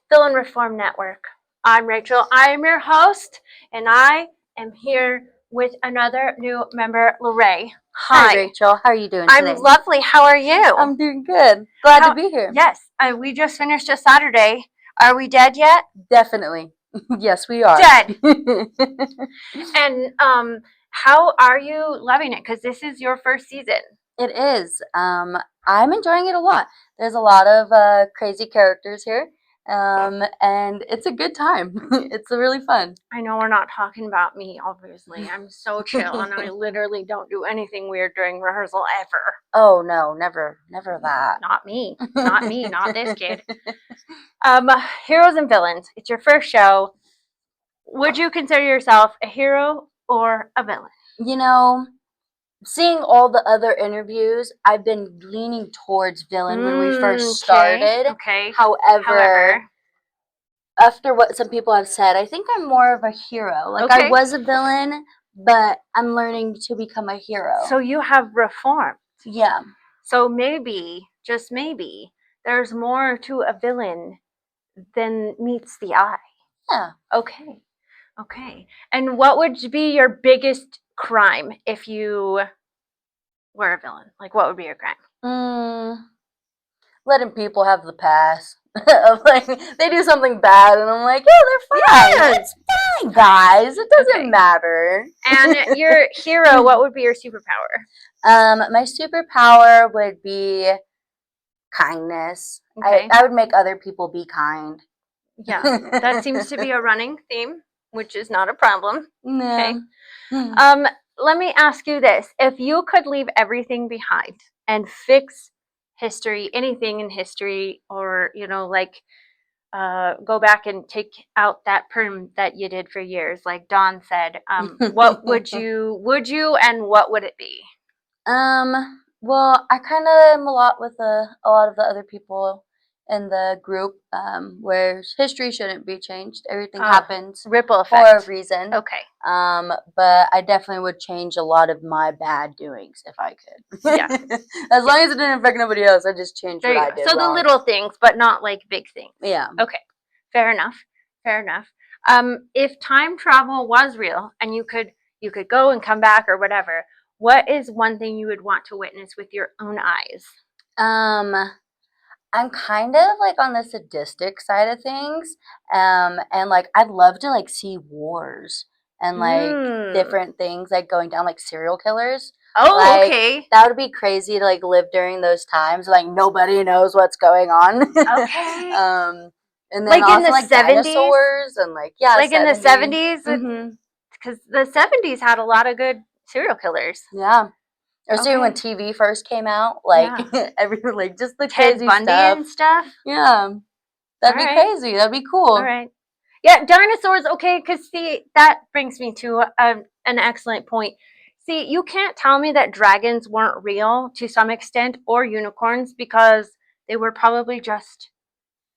Villain Reform Network. I'm Rachel. I am your host, and I am here with another new member, Larae. Hi, Hi. Rachel. How are you doing I'm today? lovely. How are you? I'm doing good. Glad to be here. Yes, we just finished a Saturday. Are we dead yet? Definitely. Yes, we are. Dead. And how are you loving it? Because this is your first season. It is. I'm enjoying it a lot. There's a lot of crazy characters here, and it's a good time. It's really fun. I know we're not talking about me, obviously. I'm so chill, and I literally don't do anything weird during rehearsal ever. Oh no, never that. Not me. Not me. Not this kid. Heroes and villains. It's your first show. Would you consider yourself a hero or a villain? You know, seeing all the other interviews, I've been leaning towards villain when we first started. Okay. However, after what some people have said, I think I'm more of a hero. Like, I was a villain, but I'm learning to become a hero. So you have reformed. Yeah. So maybe, just maybe, there's more to a villain than meets the eye. Yeah. Okay. And what would be your biggest crime if you were a villain? Like, what would be your crime? Letting people have the pass. Like, they do something bad, and I'm like, yeah, they're fine. Yeah. It's fine, guys. It doesn't matter. And your hero, what would be your superpower? My superpower would be kindness. Okay. I would make other people be kind. Yeah, that seems to be a running theme, which is not a problem. No. Okay. Let me ask you this. If you could leave everything behind and fix history, anything in history, or, go back and take out that perm that you did for years, like Dawn said, what would you, and what would it be? Well, I kind of am a lot with a lot of the other people in the group, where history shouldn't be changed. Everything happens ripple effect for a reason. Okay. But I definitely would change a lot of my bad doings if I could. Yeah. As long as it didn't affect nobody else, I just changed what I did. So the little things, but not like big things. Yeah. Okay. Fair enough. If time travel was real and you could go and come back or whatever, what is one thing you would want to witness with your own eyes? I'm kind of like on the sadistic side of things. And like I'd love to like see wars and like different things like going down, like serial killers. Oh, like, okay. That would be crazy to like live during those times. Like nobody knows what's going on. Okay. And then like also in the like 70s? Dinosaurs and like like 70s? In the 70s, because the 70s had a lot of good serial killers. Yeah. Or see when TV first came out, like like just the Ted crazy Bundy stuff. And stuff. Yeah, that'd be crazy. That'd be cool. All right. Yeah, dinosaurs. Okay, because see, that brings me to an excellent point. See, you can't tell me that dragons weren't real to some extent, or unicorns, because they were probably just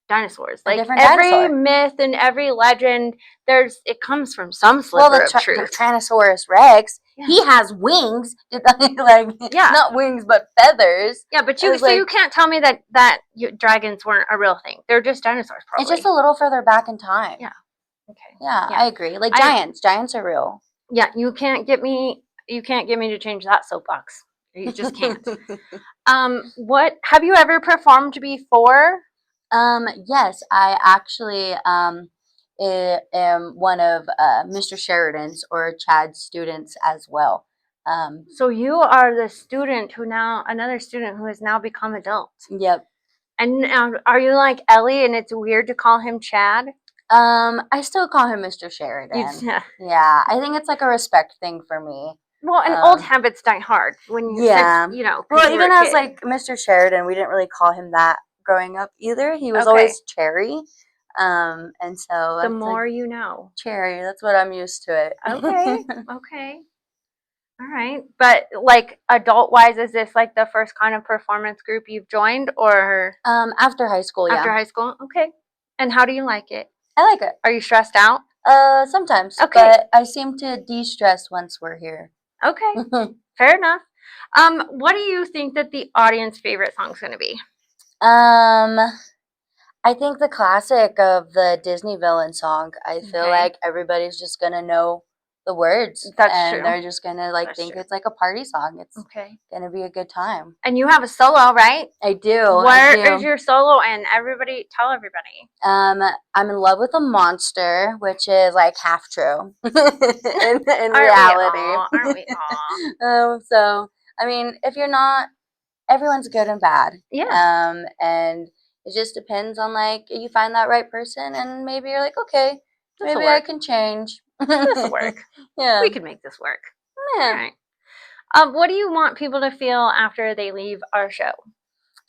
dinosaurs. Like every myth and every legend, it comes from some sliver of truth. The Tyrannosaurus Rex, he has wings, not wings but feathers. Yeah, but you can't tell me that dragons weren't a real thing. They're just dinosaurs, probably. It's just a little further back in time. Yeah. Okay. Yeah, I agree. Like giants are real. Yeah, you can't get me to change that soapbox. You just can't. What have you ever performed before? Yes, I actually am one of Mr. Sheridan's or Chad's students as well. So you are the student another student who has now become adult. Yep. And are you like Ellie and it's weird to call him Chad? I still call him Mr. Sheridan. Yeah, I think it's like a respect thing for me. Well, and old habits die hard when you Well, even as like Mr. Sheridan, we didn't really call him that growing up either. He was always Cherry. And so the more you know. Cherry, that's what I'm used to it. Okay. Okay. All right. But like adult wise, is this like the first kind of performance group you've joined, or after high school, yeah. After high school? Okay. And how do you like it? I like it. Are you stressed out? Sometimes. Okay. But I seem to de-stress once we're here. Okay. Fair enough. What do you think that the audience favorite song is going to be? I think the classic of the Disney villain song. I feel Okay. like everybody's just gonna know the words, That's and true. they're just gonna like That's think true. it's like a party song. It's Okay. gonna be a good time. And you have a solo, right? I do. Where I is do. your solo? And everybody, tell everybody. I'm in love with a monster, which is like half true in Aren't we reality. all? Aren't we all? So I mean, if you're not, everyone's good and bad. Yeah. And it just depends on like you find that right person, and maybe you're like, okay, This'll maybe I work. can change. This'll work. Yeah, We can make this work. All yeah. right. What do you want people to feel after they leave our show?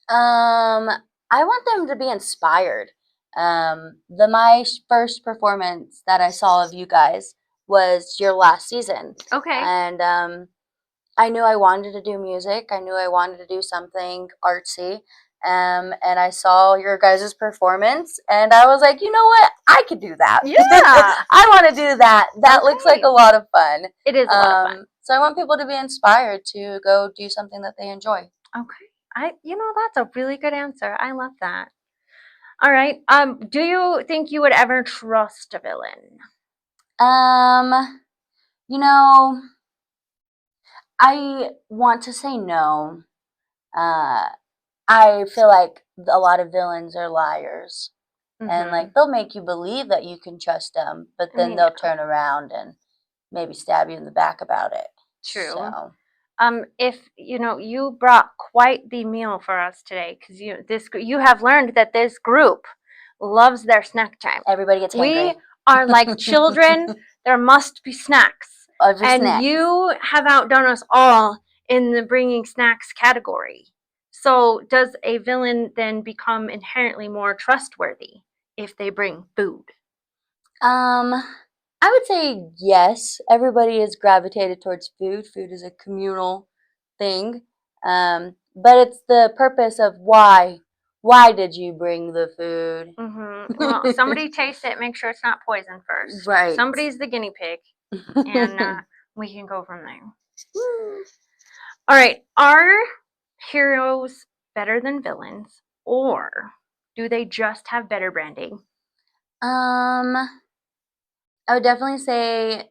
I want them to be inspired. My first performance that I saw of you guys was your last season, Okay. and I knew I wanted to do music. I knew I wanted to do something artsy. And I saw your guys' performance, and I was like, you know what? I could do that. Yeah. I want to do that. That looks like Okay. a lot of fun. It is a lot of fun. So I want people to be inspired to go do something that they enjoy. Okay. That's a really good answer. I love that. All right. Do you think you would ever trust a villain? Um, you know, I want to say no. Uh, I feel like a lot of villains are liars. And Mm-hmm. like they'll make you believe that you can trust them, but I then mean, they'll yeah, turn around and maybe stab you in the back about it. true. So If you brought quite the meal for us today, because you have learned that this group loves their snack time. everybody gets We hangry. are like children. There must be snacks, Every and snack. you have outdone us all in the bringing snacks category. So, does a villain then become inherently more trustworthy if they bring food? Um, I would say yes. Everybody is gravitated towards food. Food is a communal thing. But it's the purpose of why. Why did you bring the food? Well, somebody taste it. Make sure it's not poison first. Right. Somebody's the guinea pig, and we can go from there. All right. Are heroes better than villains, or do they just have better branding? um, I would definitely say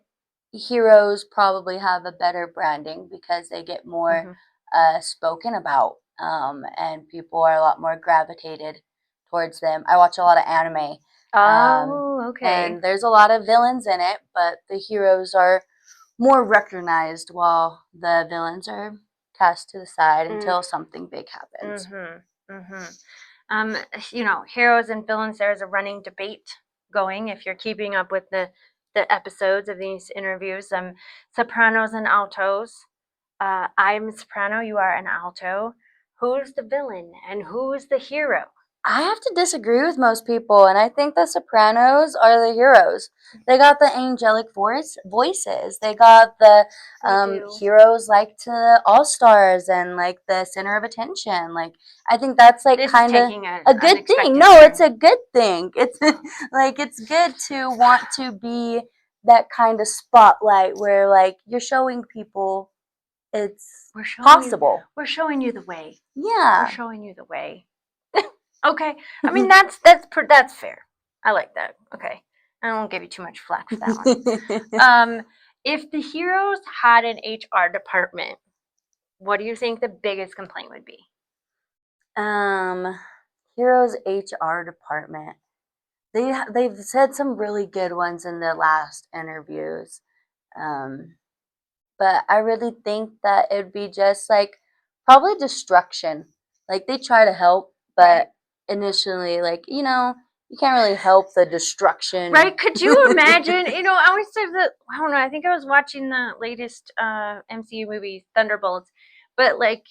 heroes probably have a better branding because they get more Hmm. spoken about, and people are a lot more gravitated towards them. I watch a lot of anime, um, Oh, okay. and there's a lot of villains in it, but the heroes are more recognized while the villains are cast to the side Mm, until something big happens. mm-hmm. Mm-hmm. Um, heroes and villains. There's a running debate going. If you're keeping up with the episodes of these interviews, sopranos and altos. I'm a soprano. You are an alto. Who's the villain and who's the hero? I have to disagree with most people, and I think the Sopranos are the heroes. They got the angelic voices. They got the They do. heroes like to all stars and like the center of attention. Like I think that's like This is kind of taking an a good thing. unexpected No, it's turn. a good thing. It's like it's good to want to be that kind of spotlight where like you're showing people it's We're showing you. possible. We're showing you the way. We're Yeah. showing you the way. Okay. I mean that's fair. I like that. Okay. I won't give you too much flack for that one. If the heroes had an HR department, what do you think the biggest complaint would be? um, Heroes HR department. They've said some really good ones in the last interviews. Um, but I really think that it'd be just like probably destruction. Like they try to help, Right. but initially, like you can't really help the destruction. Right? Could you imagine? I always say that. I don't know. I think I was watching the latest MCU movie, Thunderbolts, but like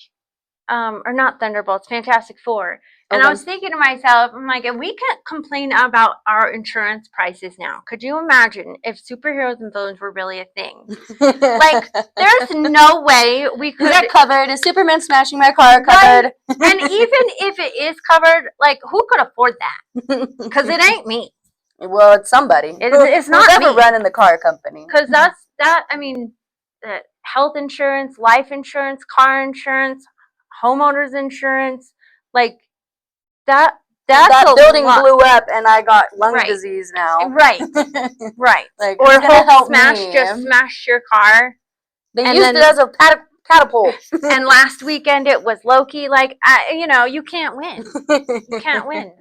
or not Thunderbolts, Fantastic Four. And I Okay. was thinking to myself, I'm like, if we can't complain about our insurance prices now, could you imagine if superheroes and villains were really a thing? Like, there's no way we Is could. that covered? Is Superman smashing my car Right? covered? And even if it is covered, like, who could afford that? Because it ain't me. Well, it's somebody. It's Who's not ever me. running the car company. Because I mean, health insurance, life insurance, car insurance, homeowners insurance, like, that that a building lot. blew up and I got lung Right. disease now. Right. Right. Like, Or who's gonna help just me? smashed your car. They and used then- it as a catapult. And last weekend it was Loki. Like, you can't win. You can't win.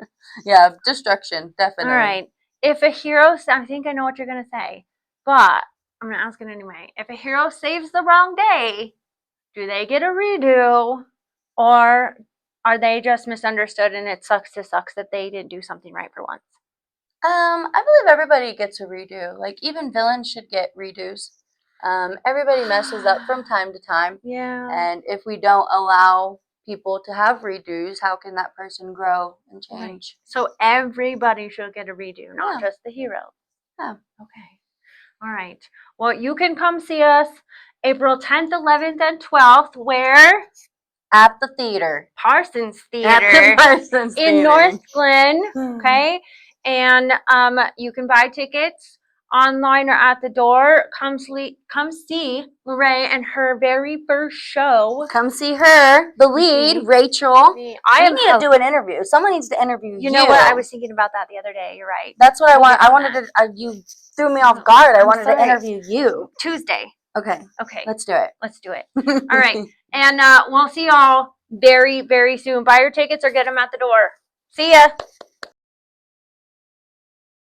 Yeah, destruction, definitely. All right. If a hero, I think I know what you're going to say, but I'm going to ask it anyway. If a hero saves the wrong day, do they get a redo? Or are they just misunderstood and it sucks that they didn't do something right for once? I believe everybody gets a redo. Like, even villains should get redos. Everybody messes up from time to time. Yeah. And if we don't allow people to have redos, how can that person grow and change? Right. So everybody should get a redo, not just the hero. Yeah. Okay. All right. Well, you can come see us April 10th, 11th, and 12th. Where? At the theater. Parsons Theater. At the Parsons in Theater. North Glen. Okay. And you can buy tickets online or at the door. Come see Larae and her very first show. Come see her, the lead, Rachel. We need to do an interview. Someone needs to interview you. You know what? I was thinking about that the other day. You're right. That's what I want. I wanted to. You threw me off guard. I wanted to interview you. Tuesday. Okay. Okay. Let's do it. Let's do it. All right. And we'll see y'all very, very soon. Buy your tickets or get them at the door. See ya.